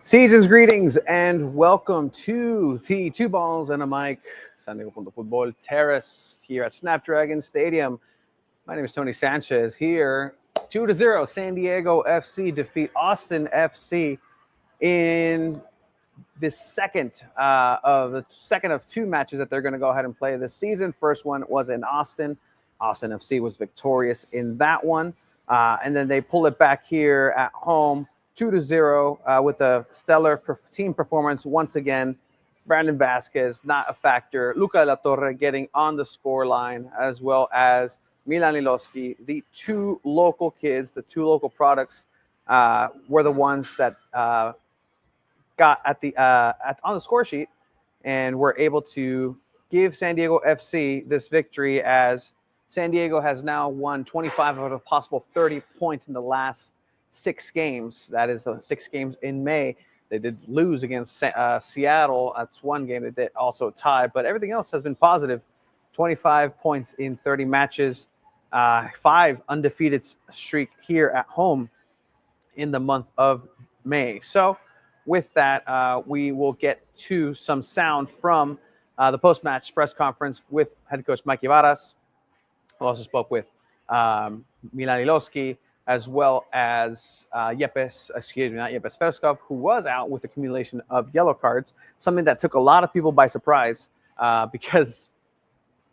Season's greetings and welcome to the Two Balls and a Mic San Diego Punto Football Terrace here at Snapdragon Stadium. My name is Tony Sanchez here. 2-0 San Diego FC defeat Austin FC in the second of two matches that they're going to go ahead and play this season. First one was in Austin. Austin FC was victorious in that one. And then they pull it back here at home 2-0 with a stellar team performance once again. Brandon Vasquez, not a factor. Luca La Torre getting on the score line, as well as Milan Liloski. The two local kids, the two local products were the ones that got at the on the score sheet and were able to give San Diego FC this victory, as San Diego has now won 25 out of possible 30 points in the last 6 games. That is the 6 games in May. They did lose against Seattle. That's one game. They did also tie, but everything else has been positive. 25 points in 30 matches, 5 undefeated streak here at home in the month of May. So with that, we will get to some sound from the post-match press conference with head coach Mike Ibarras. We also spoke with Milan Liloski, as well as Yepes Verskov, who was out with accumulation of yellow cards, something that took a lot of people by surprise because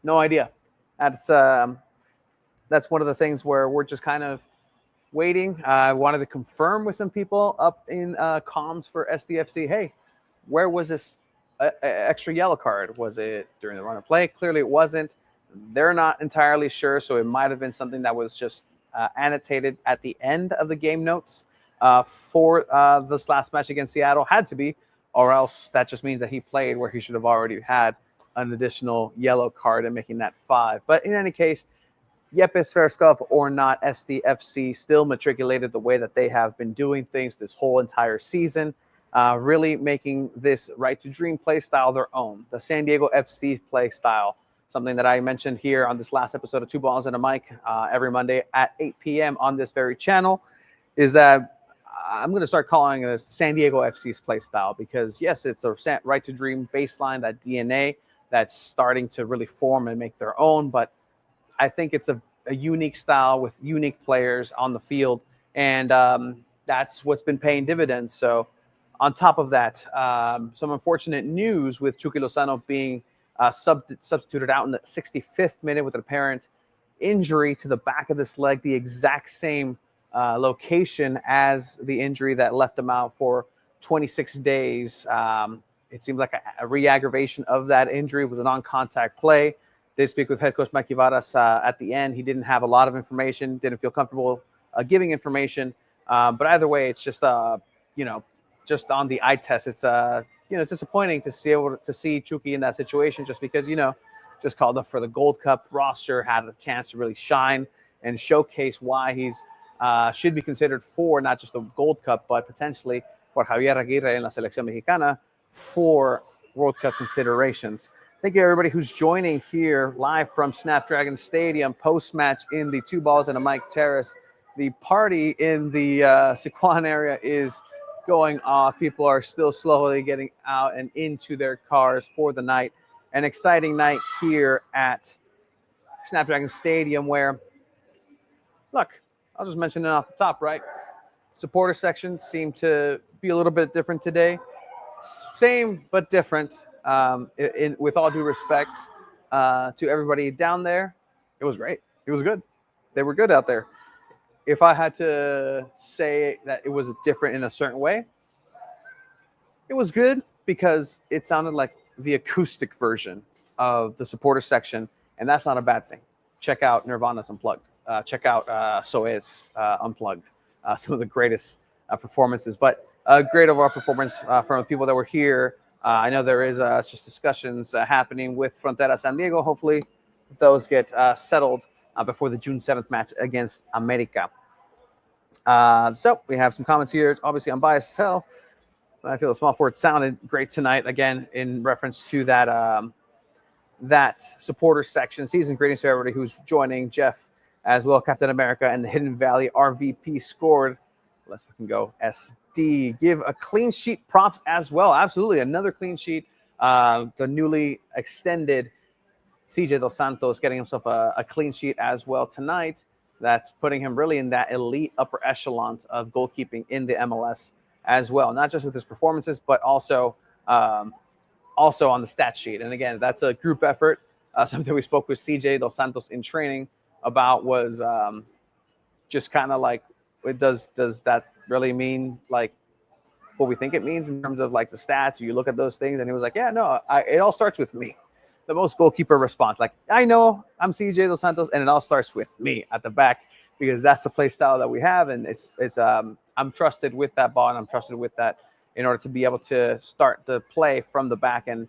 no idea. That's one of the things where we're just kind of waiting. I wanted to confirm with some people up in comms for SDFC, hey, where was this extra yellow card? Was it during the run of play? Clearly it wasn't. They're not entirely sure, so it might have been something that was just annotated at the end of the game notes for this last match against Seattle. Had to be, or else that just means that he played where he should have already had an additional yellow card and making that 5. But in any case, Yepes Verskov or not, SDFC still matriculated the way that they have been doing things this whole entire season, really making this Right to Dream play style their own, the San Diego FC play style. Something that I mentioned here on this last episode of Two Balls and a Mic every Monday at 8 p.m. on this very channel, is that I'm going to start calling it San Diego FC's play style, because yes, it's a Right to Dream baseline, that DNA that's starting to really form and make their own, but I think it's a unique style with unique players on the field, and that's what's been paying dividends. So on top of that, some unfortunate news with Chucky Lozano being substituted out in the 65th minute with an apparent injury to the back of this leg, the exact same location as the injury that left him out for 26 days. It seemed like a re-aggravation of that injury. It was a non-contact play. Did speak with head coach Mike Ibarras at the end. He didn't have a lot of information, didn't feel comfortable giving information. But either way, it's just, just on the eye test, it's, it's disappointing to see Chucky in that situation, just because, just called up for the Gold Cup roster, had a chance to really shine and showcase why he's should be considered for not just the Gold Cup, but potentially for Javier Aguirre in la Selección Mexicana for World Cup considerations. Thank you, everybody who's joining here live from Snapdragon Stadium, post-match in the Two Balls and a Mic Terrace. The party in the Sycuan area is going off. People are still slowly getting out and into their cars for the night. An exciting night here at Snapdragon Stadium where, look, I'll just mention it off the top, right? Supporter section seemed to be a little bit different today. Same but different. With all due respect to everybody down there, it was great. It was good. They were good out there. If I had to say that it was different in a certain way, it was good because it sounded like the acoustic version of the supporter section, and that's not a bad thing. Check out Nirvana's Unplugged. Check out Soez Unplugged. Some of the greatest performances, but a great overall performance from the people that were here. I know there is just discussions happening with Frontera San Diego. Hopefully those get settled before the June 7th match against America. So we have some comments here. It's obviously unbiased as hell. I feel the small forward sounded great tonight, again, in reference to that that supporter section. Season greetings to everybody who's joining. Jeff, as well, Captain America and the Hidden Valley RVP scored. Let's fucking go, D. Give a clean sheet props as well. Absolutely, another clean sheet. The newly extended CJ Dos Santos getting himself a clean sheet as well tonight. That's putting him really in that elite upper echelon of goalkeeping in the MLS as well. Not just with his performances, but also on the stat sheet. And again, that's a group effort. Something we spoke with CJ Dos Santos in training about was just kind of like, does that really mean like what we think it means in terms of like the stats? You look at those things, and he was like, yeah, no, it all starts with me. The most goalkeeper response, like, I know I'm CJ Dos Santos, and it all starts with me at the back, because that's the play style that we have, and it's I'm trusted with that ball, and I'm trusted with that in order to be able to start the play from the back, and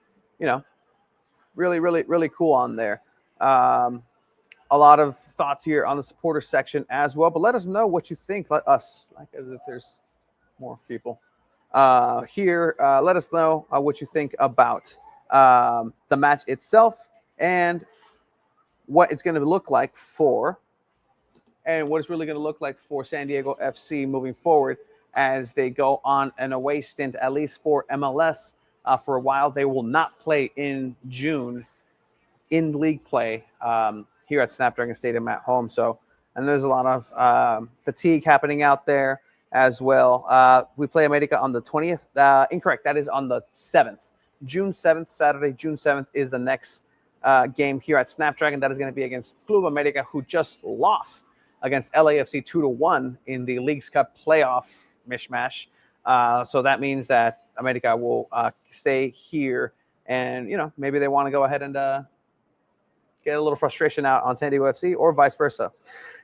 really, really, really cool on there. A lot of thoughts here on the supporter section as well, but let us know what you think. Let us, like, as if there's more people here. Let us know what you think about the match itself, and what it's going to look like for San Diego FC moving forward as they go on an away stint, at least for MLS. For a while, they will not play in June in league play here at Snapdragon Stadium at home. So, and there's a lot of fatigue happening out there as well. We play America on the 20th. Incorrect. That is on the 7th. June 7th, Saturday, June 7th is the next game here at Snapdragon. That is going to be against Club America, who just lost against LAFC 2-1 in the Leagues Cup playoff mishmash. So that means that America will stay here, and maybe they want to go ahead and get a little frustration out on San Diego FC, or vice versa.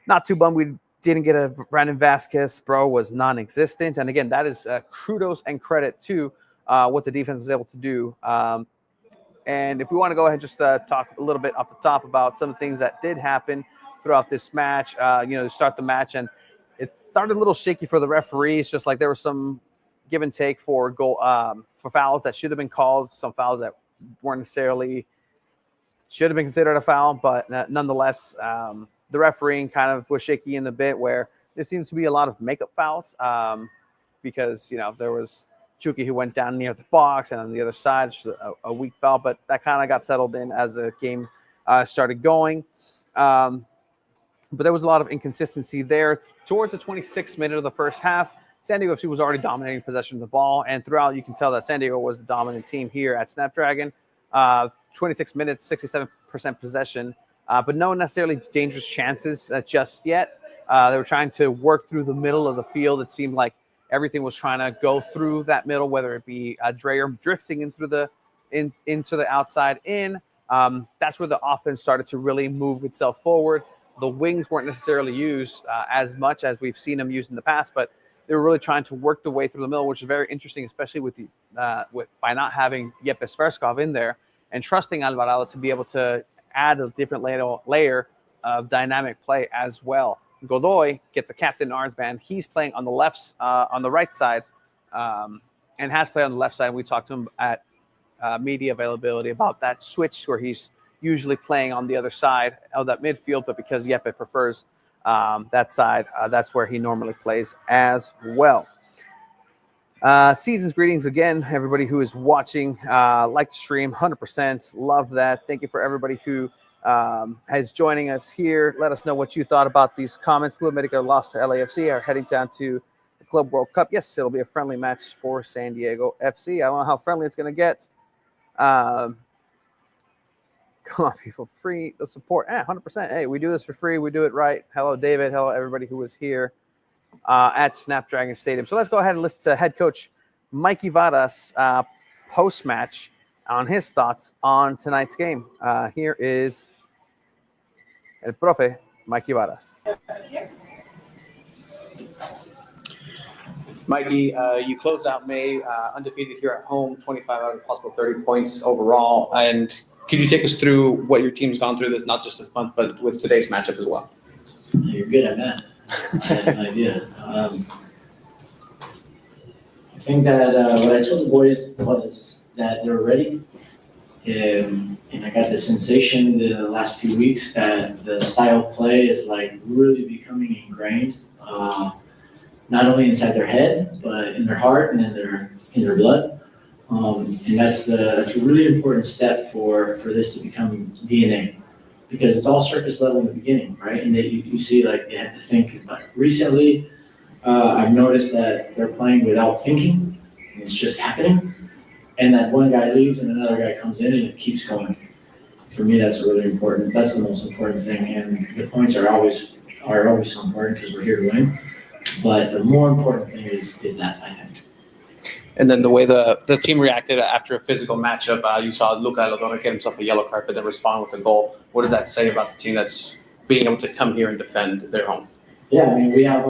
Not too bummed we didn't get a Brandon Vasquez. Bro was non-existent, and again, that is kudos and credit to what the defense is able to do. And if we want to go ahead and just talk a little bit off the top about some of the things that did happen throughout this match, to start the match, and it started a little shaky for the referees, just like there was some give and take for fouls that should have been called, some fouls that weren't necessarily should have been considered a foul, but nonetheless, the refereeing kind of was shaky in the bit where there seems to be a lot of makeup fouls because, there was Chucky who went down near the box, and on the other side, it's a weak foul, but that kind of got settled in as the game started going. But there was a lot of inconsistency there. Towards the 26th minute of the first half, San Diego FC was already dominating possession of the ball, and throughout you can tell that San Diego was the dominant team here at Snapdragon. 26 minutes, 67% possession, but no necessarily dangerous chances just yet. They were trying to work through the middle of the field. It seemed like everything was trying to go through that middle, whether it be Dreyer drifting into the outside in. That's where the offense started to really move itself forward. The wings weren't necessarily used as much as we've seen them used in the past, but they were really trying to work the way through the middle, which is very interesting, especially with by not having Yepes Verskov in there and trusting Alvarado to be able to add a different layer of dynamic play as well. Godoy, get the captain armband. He's playing on the on the right side, and has played on the left side. We talked to him at media availability about that switch where he's usually playing on the other side of that midfield, but because Yepe prefers that side, that's where he normally plays as well. Season's greetings again, everybody who is watching. Like the stream, 100%. Love that. Thank you for everybody who is joining us here. Let us know what you thought about these comments. Club America lost to LAFC, are heading down to the Club World Cup. Yes, it'll be a friendly match for San Diego FC. I don't know how friendly it's going to get. Come on, people. Free the support. 100%. Hey, we do this for free. We do it right. Hello, David. Hello, everybody who was here at Snapdragon Stadium. So let's go ahead and listen to head coach Mikey Varas post-match on his thoughts on tonight's game. Here is El Profe Mikey Varas. Mikey, you closed out May undefeated here at home, 25 out of possible 30 points overall. And can you take us through what your team's gone through, not just this month, but with today's matchup as well? You're good at that. I had no idea. I think that what I told the boys was that they're ready. And I got the sensation the last few weeks that the style of play is like really becoming ingrained. not only inside their head, but in their heart and in their blood. And that's a really important step for this to become DNA, because it's all surface level in the beginning, right? And that you see, like, you have to think. But recently, I've noticed that they're playing without thinking, and it's just happening. And that one guy leaves and another guy comes in, and it keeps going. For me, that's the most important thing. And the points are always so important because we're here to win. But the more important thing is that, I think. And then the way the team reacted after a physical matchup, you saw Luca Lodora get himself a yellow card, but then respond with a goal. What does that say about the team that's being able to come here and defend their home? Yeah, I mean, we have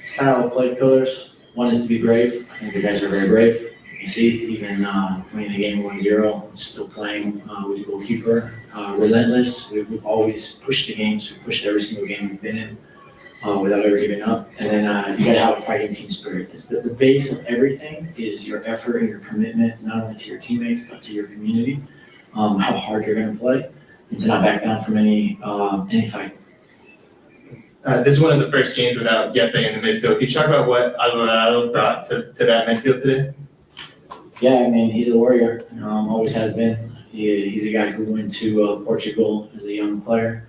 style of play pillars. One is to be brave. I think the guys are very brave. You see, even winning the game 1-0, still playing with the goalkeeper. Relentless. We've always pushed the games. We've pushed every single game we've been in without ever giving up. And then you got to have a fighting team spirit. It's the base of everything is your effort and your commitment, not only to your teammates, but to your community, how hard you're going to play, and to not back down from any fight. This is one of the first games without Yepe in the midfield. Can you talk about what Alvarado brought to that midfield today? Yeah, I mean, he's a warrior. Always has been. He's a guy who went to Portugal as a young player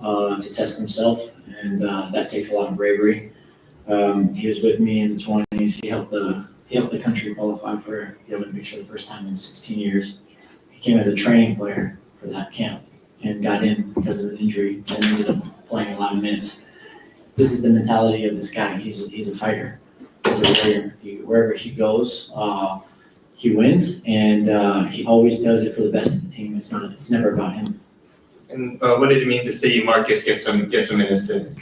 to test himself, and that takes a lot of bravery. He was with me in the 20s. He helped the country qualify for the Olympics for the first time in 16 years. He came as a training player for that camp and got in because of an injury and ended up playing a lot of minutes. This is the mentality of this guy. He's a fighter. He's a warrior. Wherever he goes, he wins, and he always does it for the best of the team. It's never about him. And what did it mean to see Marcus get some minutes today?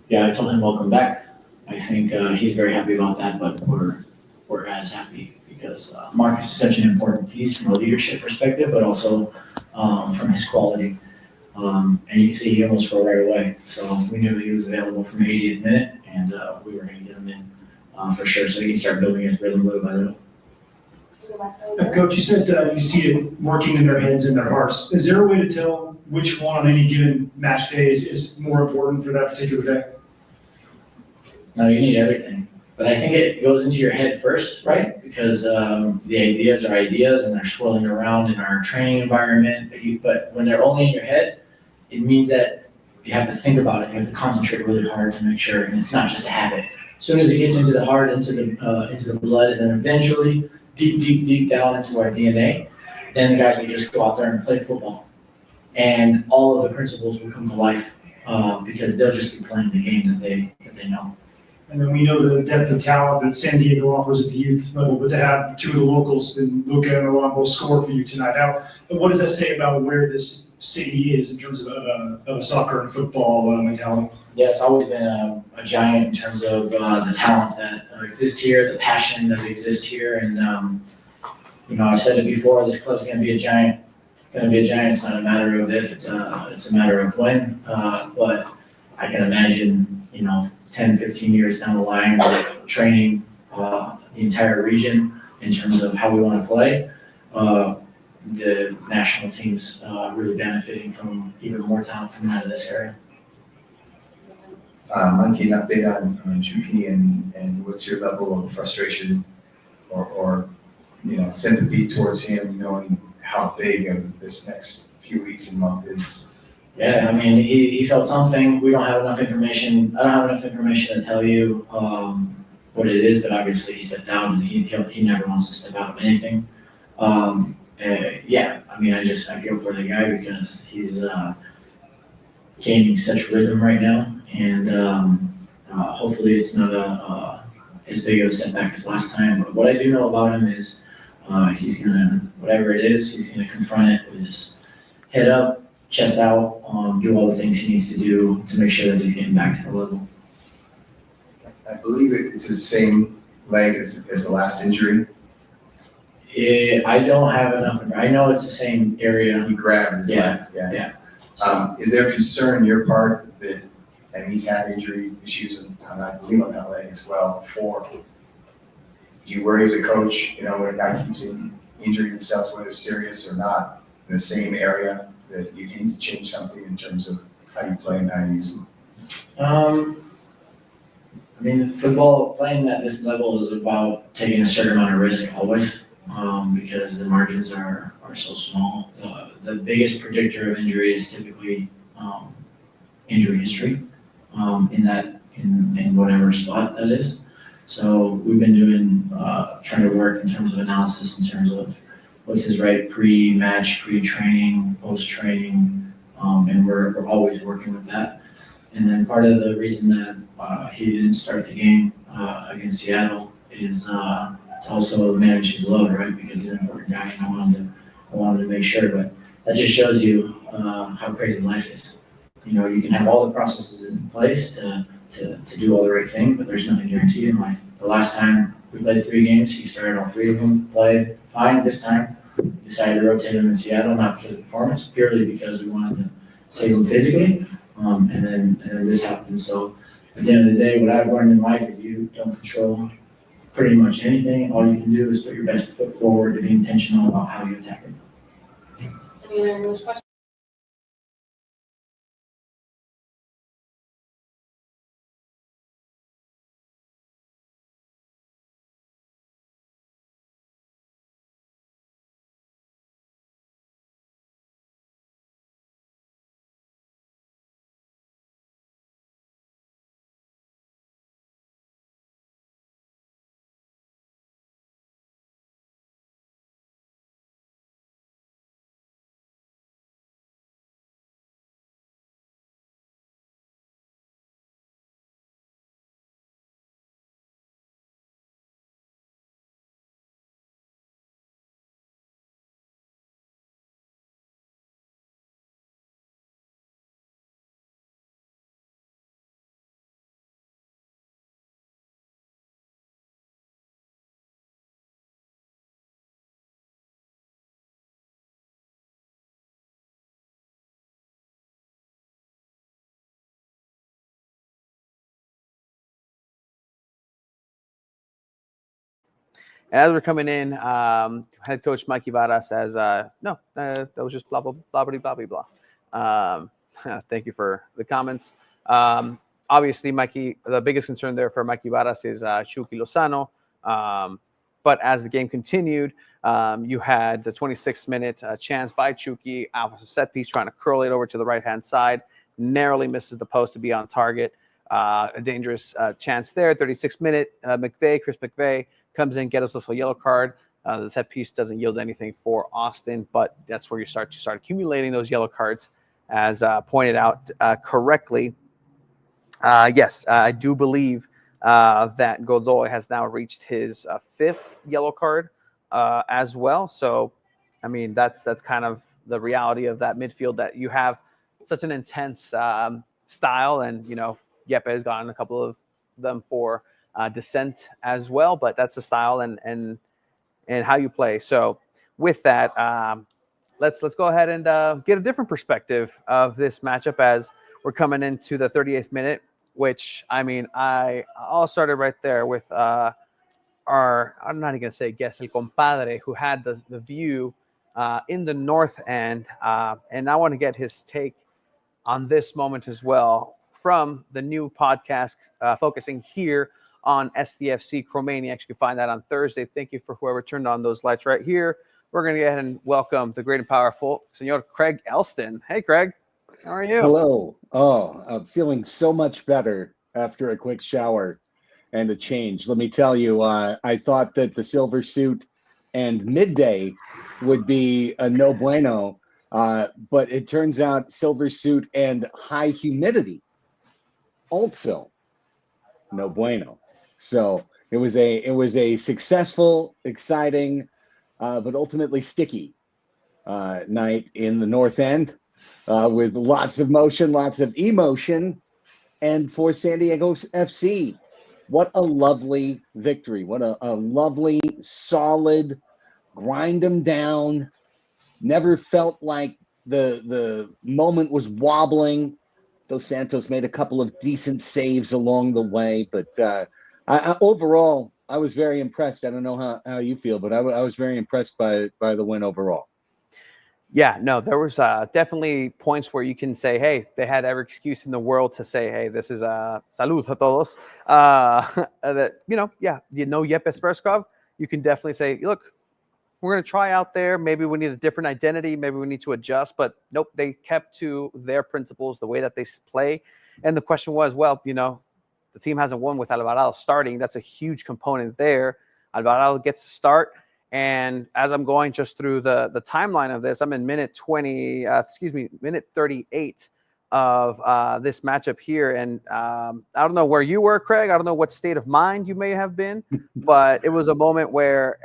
Yeah, I told him welcome back. I think he's very happy about that, but we're as happy because Marcus is such an important piece from a leadership perspective, but also from his quality. And you can see he almost scored right away. So we knew he was available from 80th minute, and we were going to get him in for sure, so he can start building his rhythm little by little. Coach, you said you see it working in their heads and their hearts. Is there a way to tell which one on any given match day is more important for that particular day? No, you need everything. But I think it goes into your head first, right? Because the ideas are ideas and they're swirling around in our training environment. But when they're only in your head, it means that you have to think about it. You have to concentrate really hard to make sure, and it's not just a habit. As soon as it gets into the heart, into the blood, and then eventually deep down into our DNA, then the guys will just go out there and play football. And all of the principles will come to life because they'll just be playing the game that they know. And then we know the depth of talent that San Diego offers at the youth level, but to have two of the locals, and Luca and Alonso, score for you tonight. Now, what does that say about where this city is in terms of a soccer and football mentality? Yeah, it's always been a giant in terms of the talent that exists here, the passion that exists here, and I've said it before. This club's going to be a giant. It's going to be a giant. It's not a matter of if. It's a matter of when. But I can imagine, 10, 15 years down the line with training the entire region in terms of how we want to play. The national team's really benefiting from even more talent coming out of this area. Monkey, an update on GP and what's your level of frustration or sympathy towards him, knowing how big of this next few weeks and month is? Yeah, I mean, he felt something. We don't have enough information. I don't have enough information to tell you what it is, but obviously he stepped out and he never wants to step out of anything. Yeah, I mean, I feel for the guy because he's gaining such rhythm right now, and hopefully it's not as big of a setback as last time. But what I do know about him is he's gonna, whatever it is, he's gonna confront it with his head up, chest out, do all the things he needs to do to make sure that he's getting back to the level. I believe it's the same leg as the last injury. I don't have enough. I know it's the same area. He grabbed his leg. Yeah. So, Is there concern on your part that, and he's had injury issues, I believe on that leg as well before? Do you worry as a coach, when a guy keeps injuring himself, whether it's serious or not, in the same area, that you need to change something in terms of how you play and how you use them? I mean, football, playing at this level is about taking a certain amount of risk always, because the margins are so small. The biggest predictor of injury is typically injury history, in whatever spot that is. So we've been doing, trying to work in terms of analysis, in terms of what's his right pre-match, pre-training, post-training, and we're always working with that. And then part of the reason that he didn't start the game against Seattle is to also manage his load, right? Because he's an important guy, and I wanted to make sure. But that just shows you how crazy life is. You know, you can have all the processes in place to do all the right thing, but there's nothing guaranteed in life. The last time we played 3 games, he started all 3 of them, played fine. This time, we decided to rotate him in Seattle, not because of performance, purely because we wanted to save him physically. And then this happens. So at the end of the day, what I've learned in life is you don't control pretty much anything. All you can do is put your best foot forward and be intentional about how you attack it. Any other English questions? As we're coming in, head coach Mikey Varas says, no, that was just blah, blah, blah, blah, blah, blah. Thank you for the comments. Obviously, Mikey, the biggest concern there for Mikey Varas is Chucky Lozano. But as the game continued, you had the 26th-minute chance by Chucky off of a set piece, trying to curl it over to the right-hand side. Narrowly misses the post to be on target. A dangerous chance there. 36th minute, Chris McVeigh comes in, gets us a yellow card. The set piece doesn't yield anything for Austin, but that's where you start accumulating those yellow cards, as pointed out correctly. Yes, I do believe that Godoy has now reached his 5th yellow card as well. So, I mean, that's kind of the reality of that midfield, that you have such an intense style, and you know, Yepe has gotten a couple of them for dissent as well, but that's the style and how you play. So with that, let's go ahead and get a different perspective of this matchup as we're coming into the 38th minute, which, I mean, I'll start it right there with I'm not even going to say guest, El Compadre, who had the view in the north end, and I want to get his take on this moment as well from the new podcast focusing here on SDFC Cro-Maniacs. You can find that on Thursday. Thank you for whoever turned on those lights right here. We're going to go ahead and welcome the great and powerful Senor Craig Elston. Hey, Craig. How are you? Hello. Oh, I'm feeling so much better after a quick shower and a change. Let me tell you, I thought that the silver suit and midday would be a no bueno, but it turns out silver suit and high humidity also no bueno. So it was a successful, exciting, but ultimately sticky night in the North End, with lots of motion, lots of emotion. And for San Diego FC, what a lovely victory. What a lovely, solid, grind them down. Never felt like the moment was wobbling. Dos Santos made a couple of decent saves along the way, but overall, I was very impressed. I don't know how you feel, but I was very impressed by the win overall. Yeah, no, there was definitely points where you can say, hey, they had every excuse in the world to say, hey, this is salud a todos. That, Yepes Verskov, you can definitely say, look, we're going to try out there. Maybe we need a different identity. Maybe we need to adjust. But nope, they kept to their principles, the way that they play. And the question was, well, the team hasn't won with Alvarado starting. That's a huge component there. Alvarado gets to start. And as I'm going just through the timeline of this, I'm in minute 38 of this matchup here. And I don't know where you were, Craig. I don't know what state of mind you may have been, but it was a moment where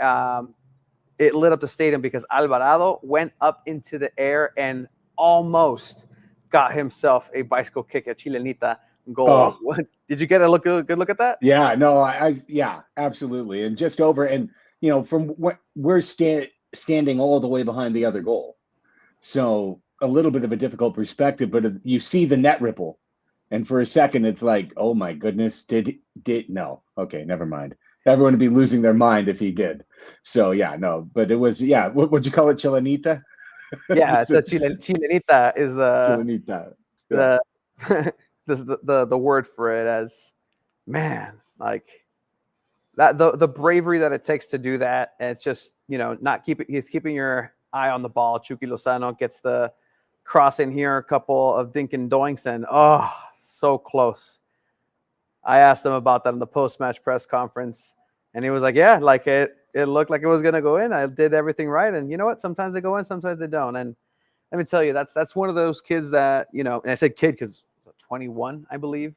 it lit up the stadium because Alvarado went up into the air and almost got himself a bicycle kick at Chilenita goal. Oh. Did you get a good look at that? Yeah, no, yeah, absolutely. And just over, and from what we're standing all the way behind the other goal, so a little bit of a difficult perspective. But you see the net ripple, and for a second, it's like, oh my goodness, did no? Okay, never mind. Everyone would be losing their mind if he did. So yeah, no, but it was What would you call it, Chilenita? Yeah, it's a Chilenita is Chilenita. Yeah. the word for it, as man, like that the bravery that it takes to do that. And it's just it's keeping your eye on the ball. Chucky Lozano gets the cross in here, a couple of dink and doinks, and so close. I asked him about that in the post-match press conference, and he was like, yeah, like it looked like it was going to go in. I did everything right. And you know what? Sometimes they go in, sometimes they don't. And let me tell you, that's one of those kids that, and I said kid because 21, I believe,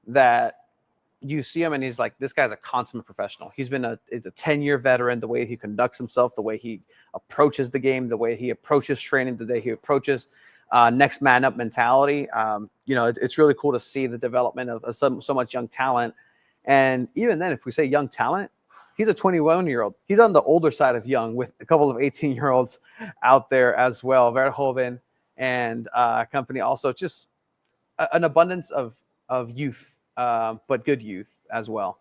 that you see him and he's like, this guy's a consummate professional. He's a 10-year veteran, the way he conducts himself, the way he approaches the game, the way he approaches training, the way he approaches next man up mentality. It's really cool to see the development of so much young talent. And even then, if we say young talent, he's a 21-year-old. He's on the older side of young with a couple of 18-year-olds out there as well. Verhoeven and company also, just an abundance of youth. But good youth as well.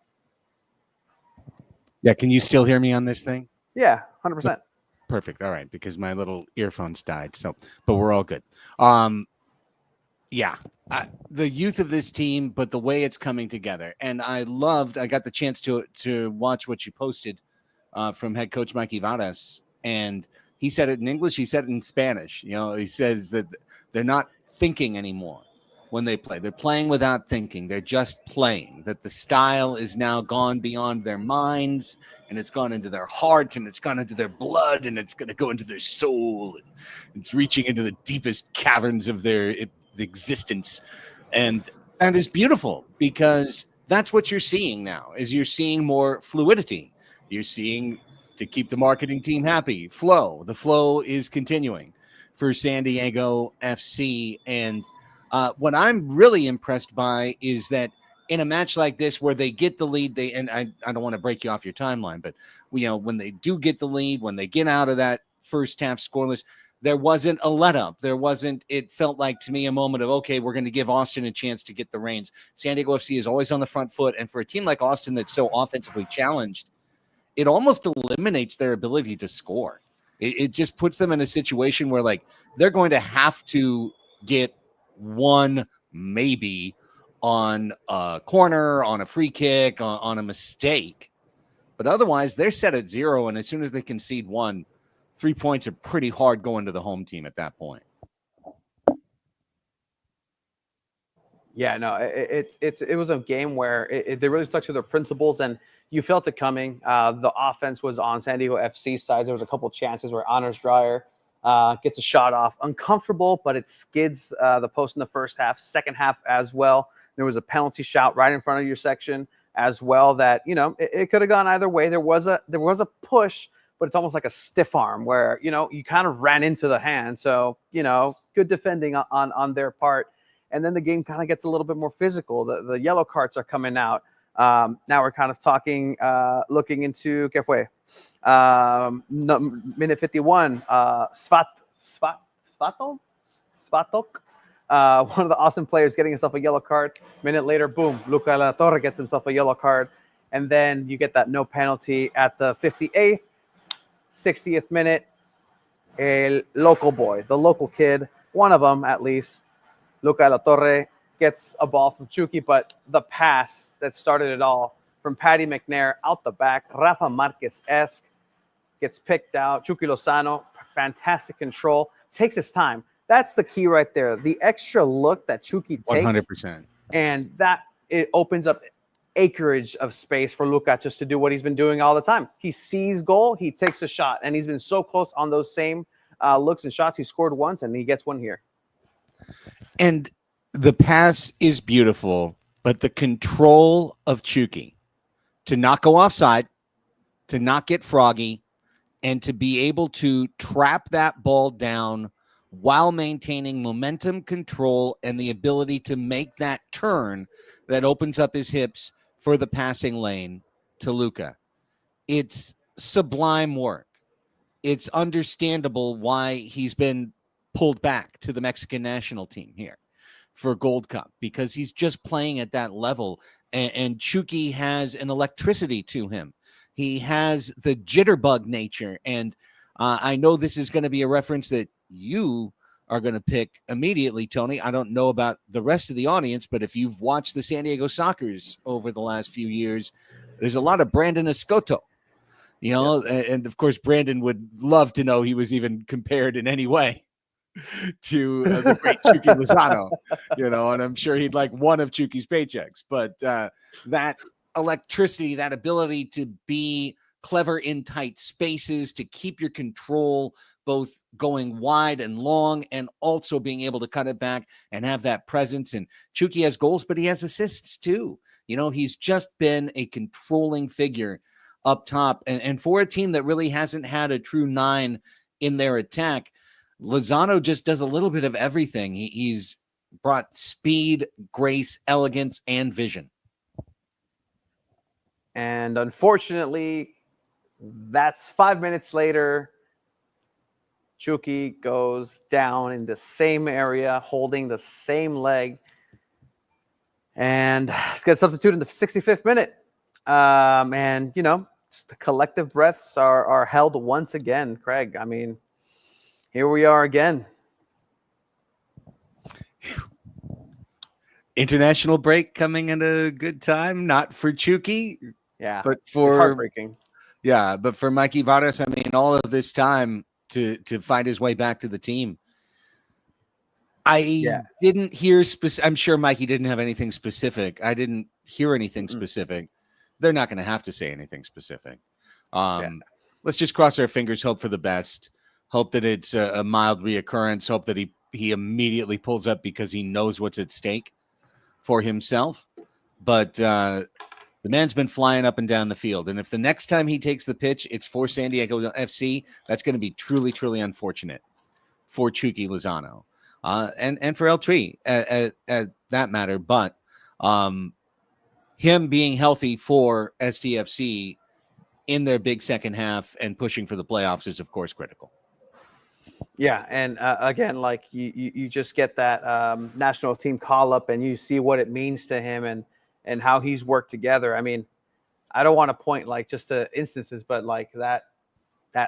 Yeah, can you still hear me on this thing? Yeah, 100%. Perfect. All right, because my little earphones died. But we're all good. The youth of this team, but the way it's coming together, and I got the chance to watch what you posted from head coach Mikey Varas, and he said it in English. He said it in Spanish. He says that they're not thinking anymore. When they play, they're playing without thinking. They're just playing. That the style is now gone beyond their minds, and it's gone into their heart, and it's gone into their blood, and it's going to go into their soul. And it's reaching into the deepest caverns of their existence, and that is beautiful because that's what you're seeing now. Is you're seeing more fluidity. You're seeing, to keep the marketing team happy, flow. The flow is continuing for San Diego FC, and what I'm really impressed by is that in a match like this where they get the lead, I don't want to break you off your timeline, but when they do get the lead, when they get out of that first half scoreless, there wasn't a let up. It felt like to me a moment of, okay, we're going to give Austin a chance to get the reins. San Diego FC is always on the front foot. And for a team like Austin that's so offensively challenged, it almost eliminates their ability to score. It just puts them in a situation where like they're going to have to get one maybe on a corner, on a free kick, on a mistake, but otherwise they're set at 0, and as soon as they concede 1, 3 points are pretty hard going to the home team at that point. Yeah, no, it was a game where they really stuck to their principles, and you felt it coming. The offense was on San Diego FC's side. There was a couple chances where Anders Dreyer gets a shot off, uncomfortable, but it skids the post in the first half. Second half as well, there was a penalty shot right in front of your section as well that it could have gone either way. There was a push, but it's almost like a stiff arm where you kind of ran into the hand. So good defending on their part, and then the game kind of gets a little bit more physical. The yellow cards are coming out. Now we're kind of talking, looking into ¿qué fue? Minute 51, Svatok, one of the Austin players getting himself a yellow card. Minute later, boom, Luca La Torre gets himself a yellow card. And then you get that no penalty at the 58th, 60th minute. El local boy, the local kid, one of them at least, Luca La Torre, gets a ball from Chucky, but the pass that started it all from Patty McNair out the back, Rafa Marquez-esque, gets picked out. Chucky Lozano, fantastic control, takes his time. That's the key right there. The extra look that Chucky takes, 100%. and that it opens up acreage of space for Luka just to do what he's been doing all the time. He sees goal, he takes a shot, and he's been so close on those same looks and shots. He scored once, and he gets one here. And the pass is beautiful, but the control of Chucky to not go offside, to not get froggy, and to be able to trap that ball down while maintaining momentum control and the ability to make that turn that opens up his hips for the passing lane to Luka. It's sublime work. It's understandable why he's been pulled back to the Mexican national team here for Gold Cup, because he's just playing at that level. And Chucky has an electricity to him. He has the jitterbug nature. And I know this is going to be a reference that you are going to pick immediately, Tony. I don't know about the rest of the audience, but if you've watched the San Diego Sockers over the last few years, there's a lot of Brandon Escoto, you know, Yes. and of course, Brandon would love to know he was even compared in any way to the great Chucky Lozano, you know, and I'm sure he'd like one of Chucky's paychecks, but that electricity, that ability to be clever in tight spaces, to keep your control both going wide and long, and also being able to cut it back and have that presence. And Chucky has goals, but he has assists too. You know, he's just been a controlling figure up top. And for a team that really hasn't had a true 9 in their attack, Lozano just does a little bit of everything. He's brought speed, grace, elegance, and vision. And unfortunately, that's 5 minutes later. Chucky goes down in the same area, holding the same leg, and gets substituted in the 65th minute. And, you know, just the collective breaths are held once again, Craig. I mean, here we are again. International break coming at a good time, not for Chucky, Yeah, but it's for heartbreaking. Yeah, but for Mikey Varas, I mean, all of this time to find his way back to the team. I didn't hear I'm sure Mikey didn't have anything specific. I didn't hear anything specific. They're not going to have to say anything specific. Let's just cross our fingers, hope for the best, hope that it's a mild reoccurrence, hope that he immediately pulls up because he knows what's at stake for himself. But the man's been flying up and down the field. And if the next time he takes the pitch, it's for San Diego FC, that's going to be truly, truly unfortunate for Chucky Lozano. And for El Tri at that matter. But him being healthy for STFC in their big second half and pushing for the playoffs is, of course, critical. Yeah, and again, like you just get that national team call up, and you see what it means to him and how he's worked together. I mean, I don't want to point like just to instances, but like that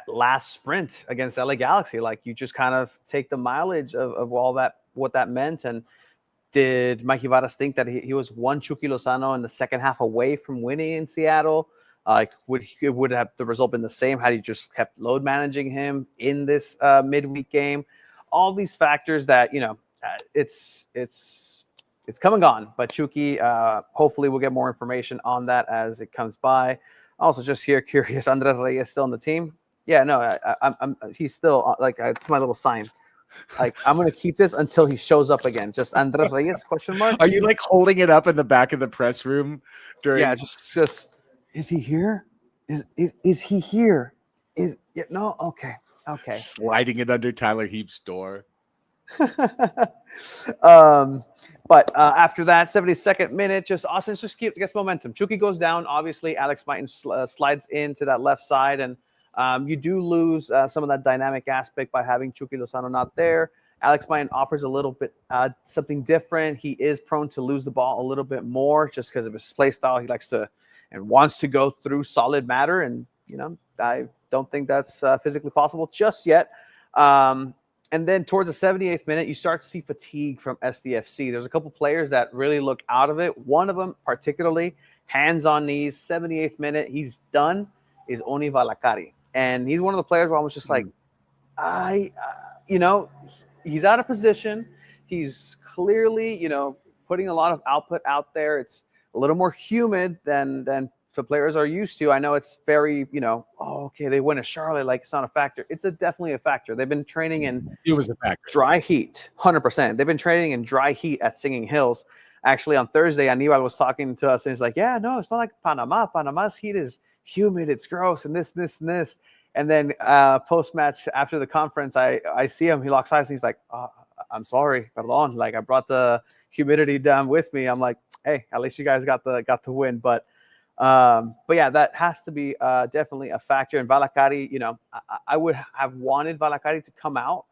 last sprint against LA Galaxy, like you just kind of take the mileage of all that, what that meant. And did Mikey Varas think that he was one Chucky Lozano in the second half away from winning in Seattle? Like would have the result been the same had he just kept load managing him in this midweek game? All these factors that, you know, it's come and gone. But Chucky, hopefully we'll get more information on that as it comes by. Also, just here, curious, Andres Reyes still on the team? Yeah, no, I'm he's still like it's my little sign. Like I'm gonna keep this until he shows up again. Just Andres Reyes ? Are you like holding it up in the back of the press room during? Yeah, just is he here? Is he here? No? Okay. Sliding it under Tyler Heap's door. But after that 72nd minute, just Austin just gets momentum. Chucky goes down. Obviously, Alex Mighton slides into that left side, and you do lose some of that dynamic aspect by having Chucky Lozano not there. Alex Mighton offers a little bit something different. He is prone to lose the ball a little bit more just because of his play style. He likes to and wants to go through solid matter, and you know, I don't think that's physically possible just yet. And then towards the 78th minute, you start to see fatigue from SDFC. There's a couple players that really look out of it. One of them, particularly, hands on knees, 78th minute, he's done, is Oni Valakari. And he's one of the players where I was just like, he's out of position. He's clearly, putting a lot of output out there. It's a little more humid than the players are used to. I know it's very, they win a Charlotte, like it's not a factor. It's definitely a factor. They've been training in dry heat, 100%. They've been training in dry heat at Singing Hills. Actually, on Thursday, Aníbal was talking to us, and he's like, yeah, no, it's not like Panama. Panama's heat is humid, it's gross, and this, and this. And then post-match, after the conference, I see him, he locks eyes, and he's like, I'm sorry, perdón. Like, I brought the humidity down with me. I'm like, hey, at least you guys got the win. But yeah, that has to be definitely a factor. And Valakari, I would have wanted Valakari to come out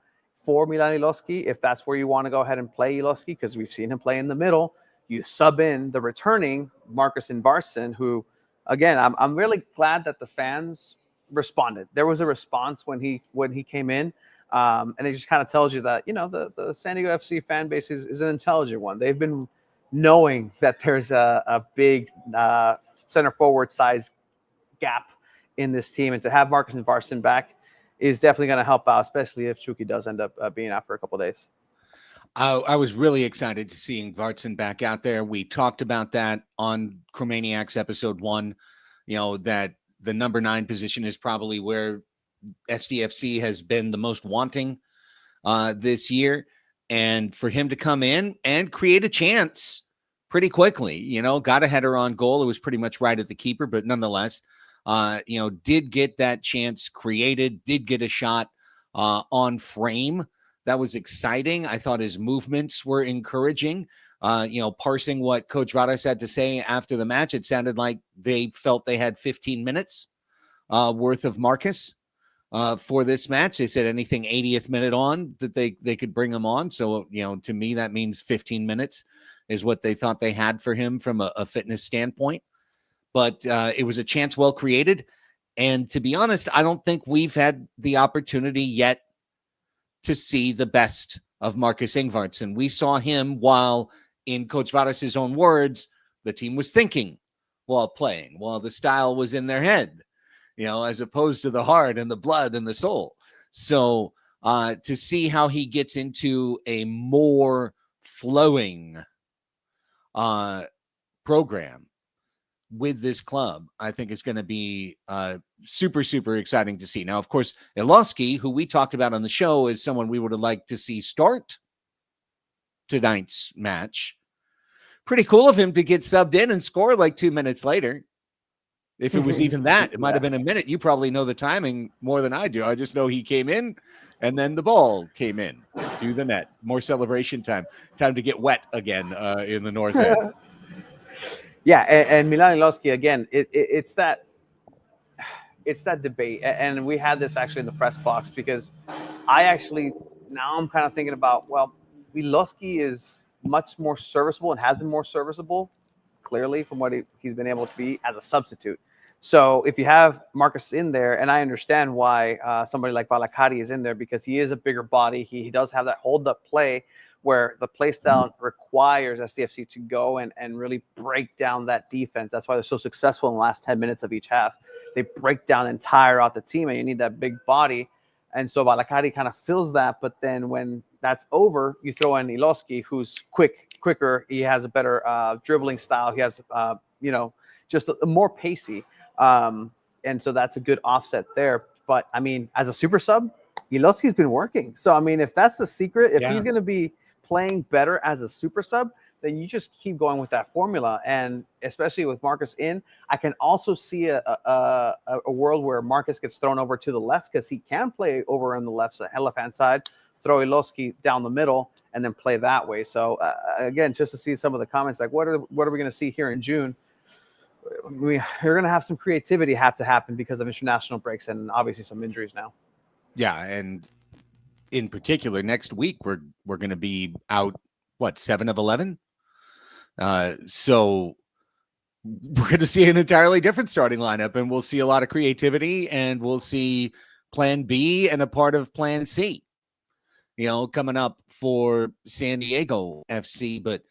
for Milan Iloski if that's where you want to go ahead and play Iloski, because we've seen him play in the middle. You sub in the returning Marcus Invarson, who, again, I'm really glad that the fans responded. There was a response when he came in. And it just kind of tells you that, the San Diego FC fan base is an intelligent one. They've been knowing that there's a big center forward size gap in this team. And to have Marcus Invarson back is definitely going to help out, especially if Chucky does end up being out for a couple of days. I was really excited to see Invarson back out there. We talked about that on Chromaniacs episode 1, that the number 9 position is probably where SDFC has been the most wanting this year. And for him to come in and create a chance pretty quickly, got a header on goal. It was pretty much right at the keeper, but nonetheless, did get that chance created, did get a shot on frame. That was exciting. I thought his movements were encouraging. Parsing what Coach Varas had to say after the match, it sounded like they felt they had 15 minutes worth of Marcus for this match. They said anything 80th minute on that they could bring him on. So, to me, that means 15 minutes is what they thought they had for him from a fitness standpoint. But it was a chance well created. And to be honest, I don't think we've had the opportunity yet to see the best of Marcus Ingvartsen. We saw him while, in Coach Varas' own words, the team was thinking while playing, while the style was in their head, as opposed to the heart and the blood and the soul. So to see how he gets into a more flowing program with this club, I think is going to be super, super exciting to see. Now, of course, Iloski, who we talked about on the show, is someone we would have liked to see start tonight's match. Pretty cool of him to get subbed in and score like 2 minutes later. If it was even that, it might have been a minute. You probably know the timing more than I do. I just know he came in and then the ball came in to the net. More celebration time. Time to get wet again in the north end. Yeah, and Milan Iloski, again, it's that debate. And we had this actually in the press box, because now I'm kind of thinking about, well, Iloski is much more serviceable and has been more serviceable, clearly, from what he's been able to be as a substitute. So if you have Marcus in there, and I understand why somebody like Valakari is in there, because he is a bigger body. He does have that hold-up play where the play style requires SDFC to go and really break down that defense. That's why they're so successful in the last 10 minutes of each half. They break down and tire out the team, and you need that big body. And so Valakari kind of fills that. But then when that's over, you throw in Iloski, who's quicker. He has a better dribbling style. He has, just a more pacey. And so that's a good offset there. But, I mean, as a super sub, Iloski's been working. So, I mean, if that's the secret, if he's going to be playing better as a super sub, then you just keep going with that formula. And especially with Marcus in, I can also see a world where Marcus gets thrown over to the left, because he can play over on the left-hand side, throw Iloski down the middle, and then play that way. So, again, just to see some of the comments, like what are we going to see here in June? We're going to have some creativity have to happen because of international breaks and obviously some injuries now. Yeah, and in particular, next week we're going to be out 7 of 11. So we're going to see an entirely different starting lineup, and we'll see a lot of creativity, and we'll see plan B and a part of plan C, coming up for San Diego FC. But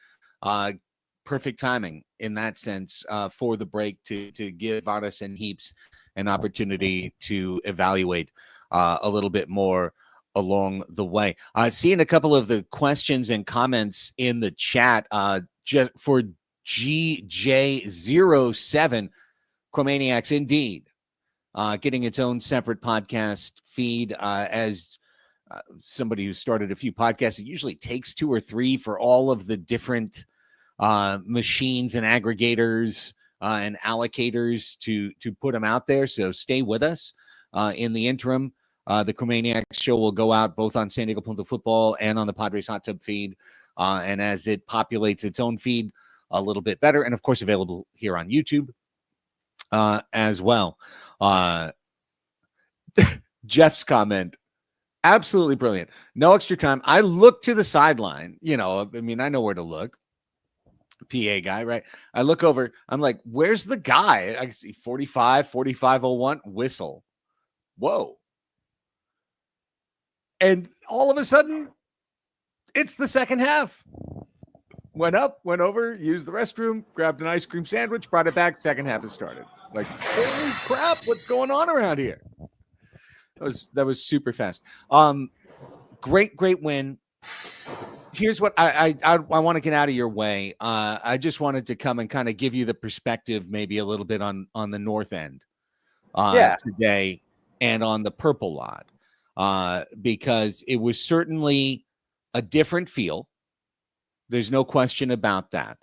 perfect timing in that sense for the break to give Vadas and Heaps an opportunity to evaluate a little bit more along the way. Seeing a couple of the questions and comments in the chat just for GJ07, Chromaniacs, indeed, getting its own separate podcast feed. As somebody who started a few podcasts, it usually takes 2 or 3 for all of the different machines and aggregators and allocators to put them out there. So stay with us. In the interim, the Chromaniacs show will go out both on San Diego Punta Football and on the Padres Hot Tub feed. And as it populates its own feed a little bit better, and of course available here on YouTube as well. Jeff's comment, absolutely brilliant. No extra time. I look to the sideline. I know where to look. PA guy, right? I look over. I'm like, where's the guy? I see 4501 whistle. Whoa. And all of a sudden, it's the second half. Went up, went over, used the restroom, grabbed an ice cream sandwich, brought it back. Second half has started. Like, holy crap, what's going on around here? That was super fast. Great win. Here's what I want to get out of your way. I just wanted to come and kind of give you the perspective, maybe a little bit on the north end today and on the purple lot, because it was certainly a different feel. There's no question about that.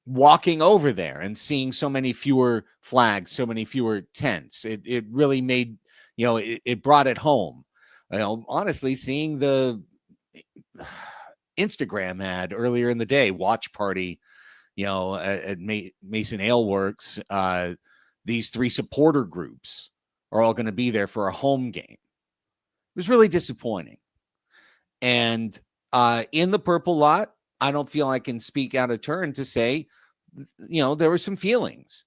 Walking over there and seeing so many fewer flags, so many fewer tents, it really made, it brought it home. Honestly, seeing the Instagram ad earlier in the day, watch party, at Mason Ale Works, these 3 supporter groups are all going to be there for a home game. It was really disappointing. And in the purple lot, I don't feel I can speak out of turn to say, there were some feelings.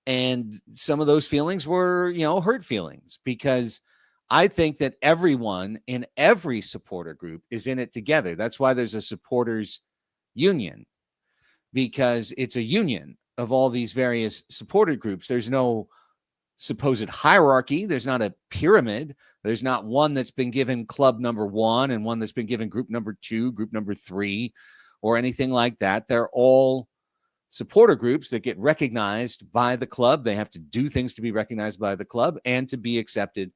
And some of those feelings were, hurt feelings, because I think that everyone in every supporter group is in it together. That's why there's a supporters union, because it's a union of all these various supporter groups. There's no supposed hierarchy. There's not a pyramid. There's not one that's been given club number 1 and one that's been given group number 2, group number 3, or anything like that. They're all supporter groups that get recognized by the club. They have to do things to be recognized by the club and to be accepted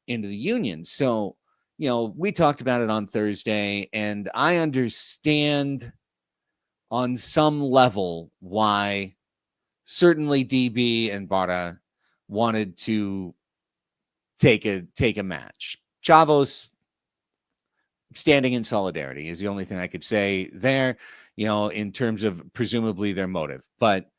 into the union. So, we talked about it on Thursday, and I understand on some level why certainly DB and Barra wanted to take a match. Chavos standing in solidarity is the only thing I could say there, in terms of presumably their motive. But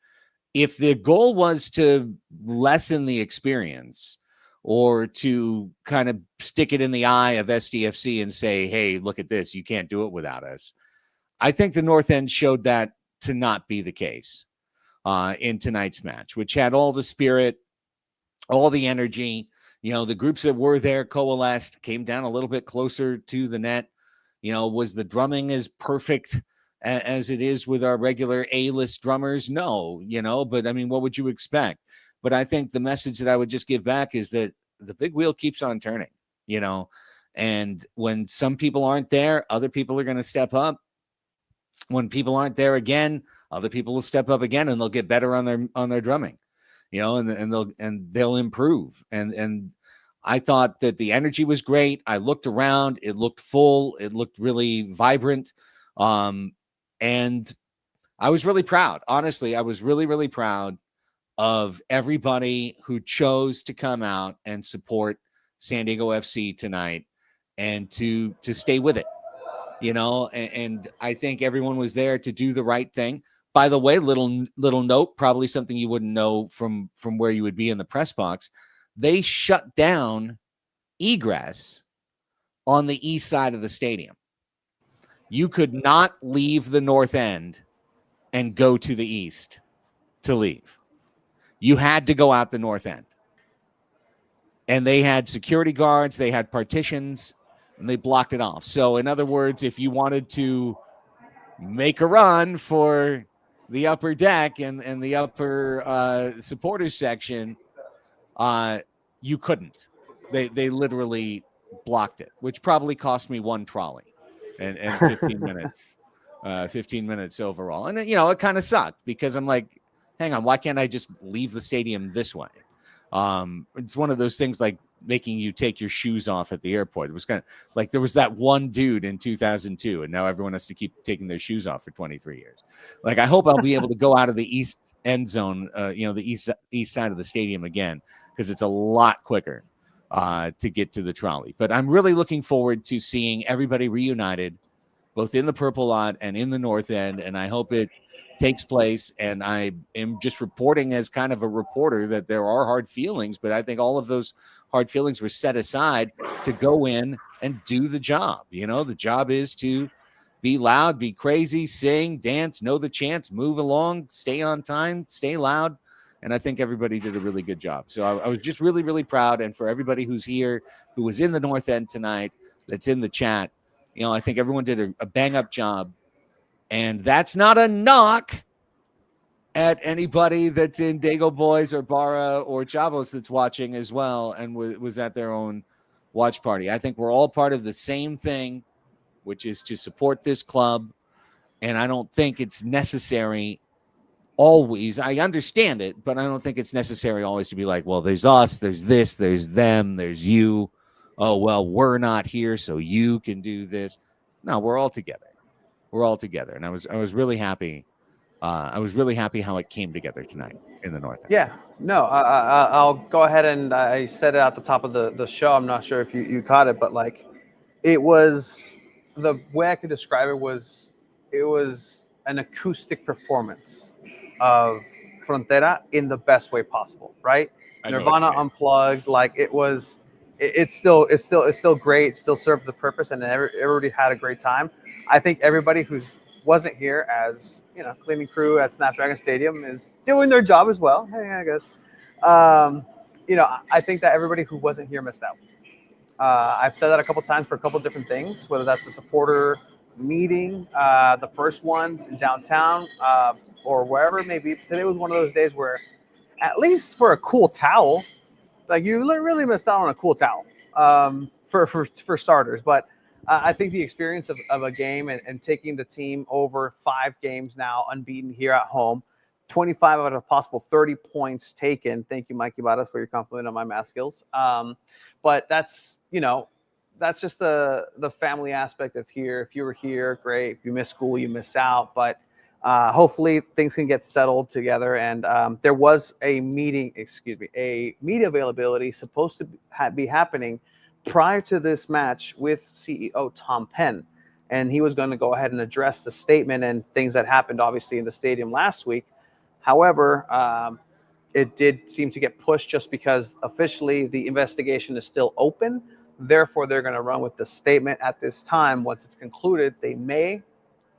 if the goal was to lessen the experience, or to kind of stick it in the eye of SDFC and say, hey, look at this, you can't do it without us, I think the North End showed that to not be the case in tonight's match, which had all the spirit, all the energy. The groups that were there coalesced, came down a little bit closer to the net. Was the drumming as perfect as it is with our regular A-list drummers? No, but I mean, what would you expect? But I think the message that I would just give back is that the big wheel keeps on turning, and when some people aren't there, other people are going to step up. When people aren't there again, other people will step up again, and they'll get better on their drumming, and they'll improve. And I thought that the energy was great. I looked around, it looked full, it looked really vibrant. And I was really proud. Honestly, I was really, really proud of everybody who chose to come out and support San Diego FC tonight and to stay with it, and I think everyone was there to do the right thing. By the way, little note, probably something you wouldn't know from where you would be in the press box. They shut down egress on the east side of the stadium. You could not leave the north end and go to the east to leave. You had to go out the north end. and they had security guards, they had partitions, and they blocked it off. So in other words, if you wanted to make a run for the upper deck and the upper supporters section, you couldn't. They literally blocked it, which probably cost me one trolley and 15 minutes. 15 minutes overall. And it kind of sucked because I'm like, hang on, why can't I just leave the stadium this way? It's one of those things like making you take your shoes off at the airport. It was kind of like there was that one dude in 2002, and now everyone has to keep taking their shoes off for 23 years. Like, I hope I'll be able to go out of the east end zone, the east side of the stadium again, because it's a lot quicker to get to the trolley. But I'm really looking forward to seeing everybody reunited, both in the purple lot and in the north end, and I hope it takes place. And I am just reporting as kind of a reporter that there are hard feelings, but I think all of those hard feelings were set aside to go in and do the job. The job is to be loud, be crazy, sing, dance, know the chants, move along, stay on time, stay loud. And I think everybody did a really good job. So I was just really, really proud. And for everybody who's here, who was in the north end tonight, that's in the chat, I think everyone did a bang-up job. And that's not a knock at anybody that's in Dago Boys or Barra or Chavos that's watching as well and was at their own watch party. I think we're all part of the same thing, which is to support this club. And I don't think it's necessary always. I understand it, but I don't think it's necessary always to be like, well, there's us, there's this, there's them, there's you. Oh, well, we're not here, so you can do this. No, we're all together. We're all together. And I was really happy. I was really happy how it came together tonight in the north end. Yeah, no, I'll go ahead and I said it at the top of the show. I'm not sure if you caught it, but like it was, the way I could describe it was an acoustic performance of Frontera in the best way possible, right? Nirvana unplugged, like it was. It's still great. It still serves the purpose, and everybody had a great time. I think everybody who's wasn't here as cleaning crew at Snapdragon Stadium is doing their job as well. Hey, I guess. I think that everybody who wasn't here missed out. I've said that a couple times for a couple different things, whether that's the supporter meeting, the first one in downtown, or wherever it may be. Today was one of those days where, at least for a cool towel, like you really missed out on a cool towel for starters. But I think the experience of a game and taking the team over 5 games now unbeaten here at home, 25 out of possible 30 points taken. Thank you, Mikey Badas, for your compliment on my math skills. But that's just the family aspect of here. If you were here, great. If you miss school, you miss out. But hopefully things can get settled together. And there was a media availability supposed to be happening prior to this match with CEO Tom Penn. And he was going to go ahead and address the statement and things that happened, obviously, in the stadium last week. However, it did seem to get pushed just because officially the investigation is still open. Therefore, they're going to run with the statement at this time. Once it's concluded, they may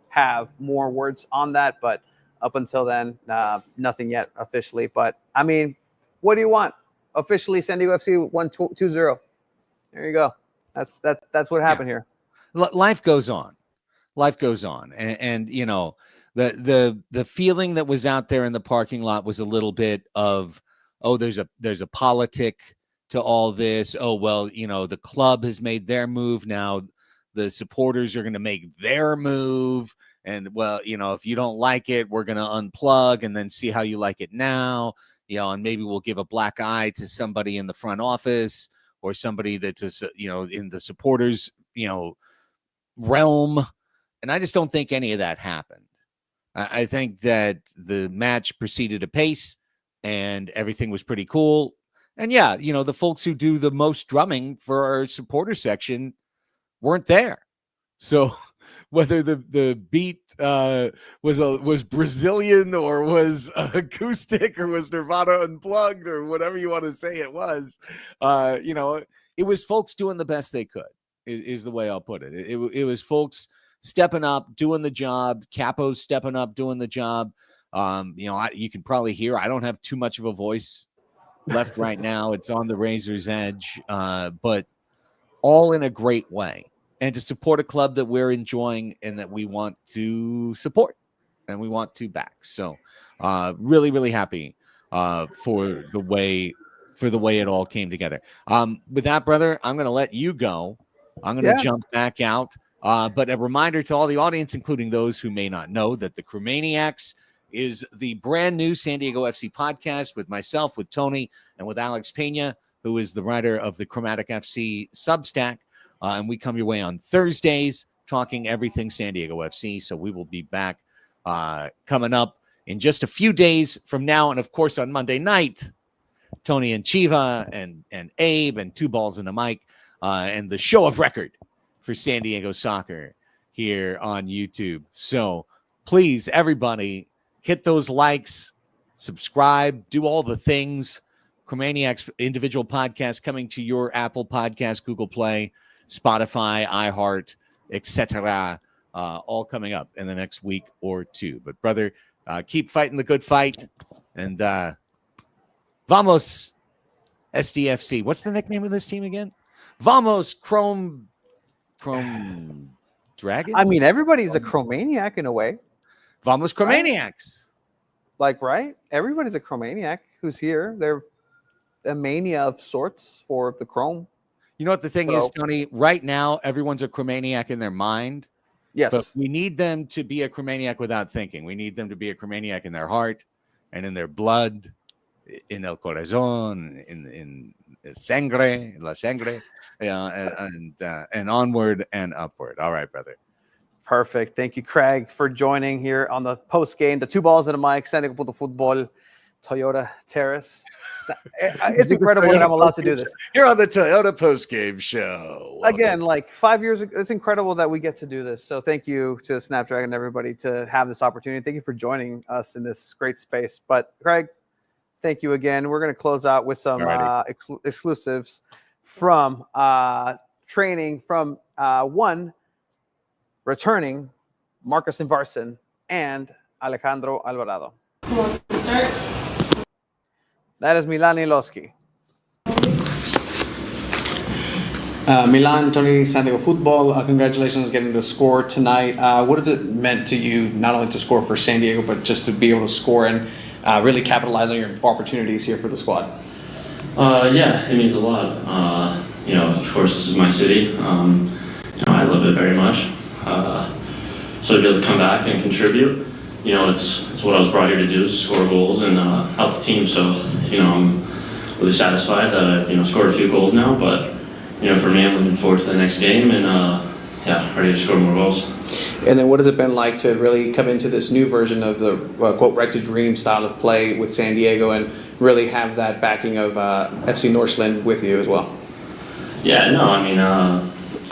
have more words on that, but up until then, nothing yet officially. But I mean, what do you want? Officially, San Diego FC won 2-0. There you go. That's what happened here. Life goes on. Life goes on, and the feeling that was out there in the parking lot was a little bit of, oh, there's a politic to all this. Oh, well, the club has made their move. Now the supporters are going to make their move. And, well, if you don't like it, we're going to unplug and then see how you like it now, and maybe we'll give a black eye to somebody in the front office or somebody that's, in the supporters, realm. And I just don't think any of that happened. I think that the match proceeded apace and everything was pretty cool. And yeah, the folks who do the most drumming for our supporter section weren't there. So whether the beat was Brazilian or was acoustic or was Nirvana unplugged or whatever you want to say it was, it was folks doing the best they could is the way I'll put it. It was folks stepping up, doing the job. Capo's stepping up, doing the job. You can probably hear I don't have too much of a voice left right now. It's on the razor's edge, but all in a great way. And to support a club that we're enjoying and that we want to support and we want to back. So really, really happy for the way it all came together. With that, brother, I'm going to let you go. I'm going to jump back out. But a reminder to all the audience, including those who may not know, that the Crewmaniacs is the brand new San Diego FC podcast with myself, with Tony, and with Alex Pena, who is the writer of the Chromatic FC Substack. And we come your way on Thursdays talking everything San Diego FC. So we will be back coming up in just a few days from now. And, of course, on Monday night, Tony and Chiva and Abe and Two Balls and a Mic and the show of record for San Diego soccer here on YouTube. So please, everybody, hit those likes, subscribe, do all the things. Crewmaniacs individual podcast coming to your Apple Podcast, Google Play, Spotify, iHeart, etc. All coming up in the next week or two. But, brother, keep fighting the good fight. And vamos, SDFC. What's the nickname of this team again? Vamos, Chrome Dragon? I mean, everybody's a Crewmaniac in a way. Vamos, Crewmaniacs. Like, right? Everybody's a Crewmaniac who's here. They're a mania of sorts for the Chrome. You know what the thing is, Tony? Right now, everyone's a Crewmaniac in their mind. Yes. But we need them to be a Crewmaniac without thinking. We need them to be a Crewmaniac in their heart and in their blood, in el corazón, in sangre, la sangre, and onward and upward. All right, brother. Perfect. Thank you, Craig, for joining here on the post game. The Two Balls and a Mic, San Diego Punto Football, Toyota Terrace. It's incredible that I'm allowed to do this. You're on the Toyota post-game show. Welcome. Again, like 5 years ago, it's incredible that we get to do this. So thank you to Snapdragon and everybody to have this opportunity. Thank you for joining us in this great space. But Craig, thank you again. We're going to close out with some exclusives from training from one returning Marcus Invarson and Alejandro Alvarado. Who wants to start? That is Milan Iloski. Milan, Tony, San Diego Football, congratulations on getting the score tonight. What has it meant to you, not only to score for San Diego, but just to be able to score and really capitalize on your opportunities here for the squad? Yeah, it means a lot. Of course, this is my city. I love it very much. So to be able to come back and contribute, it's what I was brought here to do, is score goals and help the team. So, I'm really satisfied that I've, scored a few goals now. But, for me, I'm looking forward to the next game and, ready to score more goals. And then what has it been like to really come into this new version of the, quote, right to dream style of play with San Diego and really have that backing of FC Northland with you as well? Yeah, no,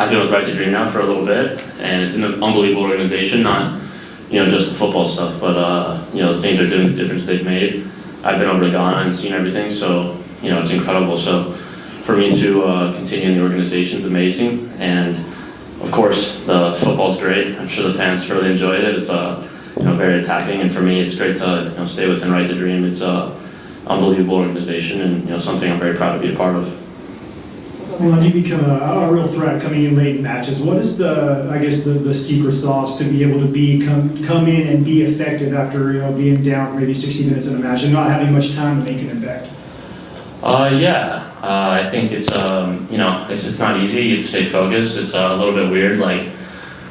I've been with Right to Dream now for a little bit, and it's an unbelievable organization, not just the football stuff, but the things they're doing, the difference they've made. I've been over to Ghana and seen everything, so it's incredible. So for me to continue in the organization is amazing, and of course the football's great. I'm sure the fans really enjoyed it. It's very attacking, and for me it's great to stay within Right to Dream. It's a unbelievable organization, and something I'm very proud to be a part of. Well, you become a real threat coming in late in matches. What is the secret sauce to be able to come in and be effective after being down for maybe 60 minutes in a match and not having much time to make an impact? I think it's it's not easy. You have to stay focused. It's a little bit weird, like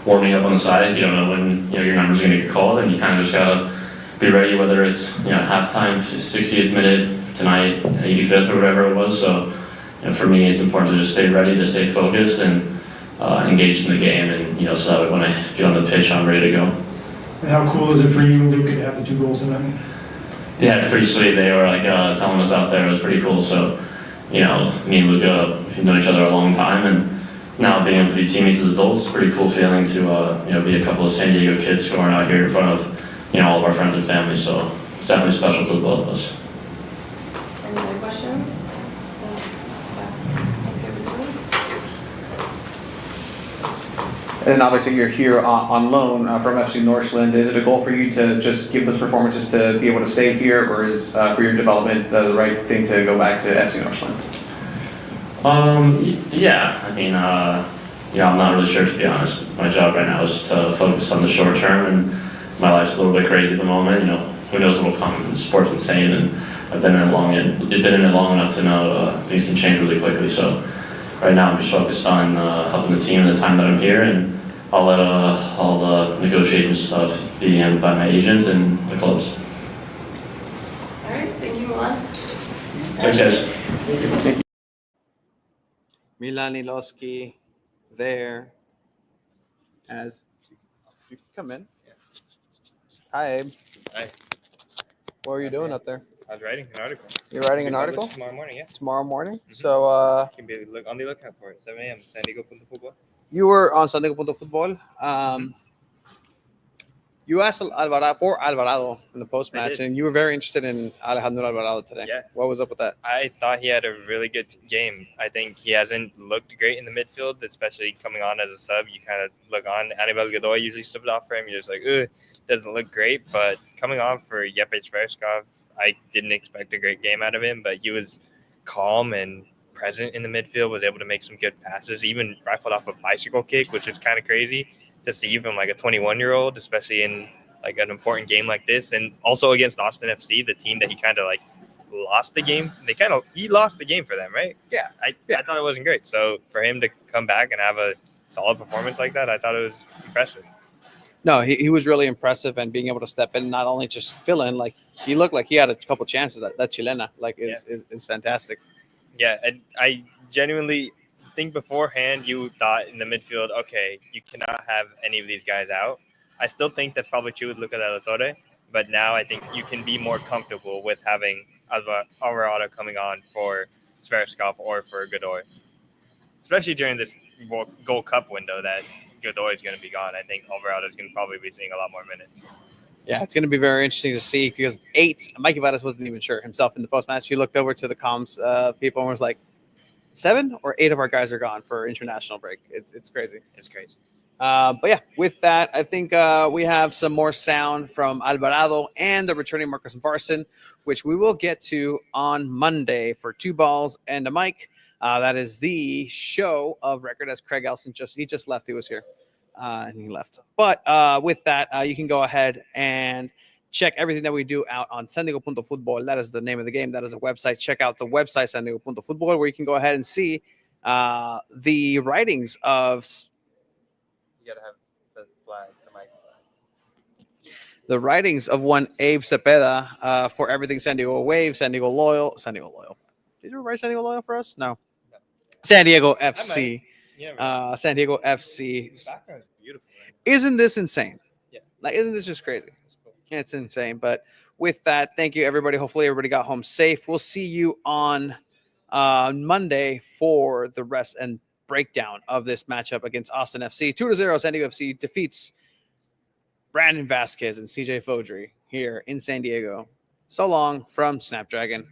warming up on the side. You don't know when your number's going to get called, and you kind of just gotta be ready. Whether it's halftime, 60th minute tonight, 85th or whatever it was. So. For me, it's important to just stay ready, to stay focused, and engaged in the game, and so that when I get on the pitch, I'm ready to go. And how cool is it for you, Luke, to have the 2 goals tonight? Yeah, it's pretty sweet. They were telling us out there. It was pretty cool. So, me and Luca, we've known each other a long time, and now being able to be teammates as adults, it's a pretty cool feeling to be a couple of San Diego kids scoring out here in front of all of our friends and family. So it's definitely special for the both of us. Any other questions? And obviously you're here on loan from FC Northland. Is it a goal for you to just give those performances to be able to stay here, or is for your development the right thing to go back to FC Northland? Yeah, I mean, I'm not really sure, to be honest. My job right now is just to focus on the short term, and my life's a little bit crazy at the moment. Who knows what will come? The sport's insane, and I've been in it long enough to know things can change really quickly. So right now I'm just focused on helping the team in the time that I'm here, and I'll let all the negotiation stuff be handled by my agent and the clubs. All right, thank you, Milan. Thanks, guys. Milan Iloski there as you can come in. Hi, Abe. Hi. What are you doing up there? I was writing an article. You're writing an It'll be article? published tomorrow morning, yeah. Tomorrow morning? Mhm. So You can be on the lookout for it. 7 a.m. San Diego Punto Fútbol. you were on San Diego Punto Fútbol. You asked Alvarado in the post I match, did. and you were very interested in Alejandro Alvarado today. Yeah. What was up with that? I thought he had a really good game. I think he hasn't looked great in the midfield, especially coming on as a sub. You kind of look on. Anibal Godoy usually subs off for him. You're just like, ugh, doesn't look great. But coming on for Jeppe Sverskov, I didn't expect a great game out of him, but he was calm and present in the midfield, was able to make some good passes, even rifled off a bicycle kick, which is kind of crazy to see from like a 21-year-old, especially in like an important game like this. And also against Austin FC, the team that he kind of like lost the game. He lost the game for them, right? Yeah. I thought it wasn't great. So for him to come back and have a solid performance like that, I thought it was impressive. No, he was really impressive, and being able to step in, not only just fill in, like he looked like he had a couple chances. That Chilena is fantastic. Yeah, and I genuinely think beforehand you thought in the midfield, okay, you cannot have any of these guys out. I still think that's probably true with Luca de la Torre, but now I think you can be more comfortable with having Alvarado coming on for Sverskov or for Godoy, especially during this Gold Cup window that Godoy is going to be gone. I think Alvarado is going to probably be seeing a lot more minutes. Yeah, it's going to be very interesting to see, because Mikey Vadas wasn't even sure himself in the post match. He looked over to the comms people and was like, 7 or 8 of our guys are gone for international break. It's crazy. It's crazy. But yeah, with that, I think we have some more sound from Alvarado and the returning Marcus Varson, which we will get to on Monday for 2 Balls and a Mic. That is the show of record, as Craig Elson just left. He was here and he left. But with that, you can go ahead and check everything that we do out on San Diego Punto Fútbol. That is the name of the game. That is a website. Check out the website, San Diego Punto Fútbol, where you can go ahead and see the writings of You got to have the flag, the mic. the writings of one Abe Cepeda for everything San Diego Wave, San Diego Loyal. Did you write San Diego Loyal for us? No. San Diego FC. Yeah, San Diego FC. the background is beautiful. Right? Isn't this insane? Yeah. Like, isn't this just crazy? It's cool. It's insane. But with that, thank you, everybody. Hopefully, everybody got home safe. We'll see you on Monday for the rest and breakdown of this matchup against Austin FC. 2-0, San Diego FC defeats Brandon Vasquez and CJ Fodry here in San Diego. So long from Snapdragon.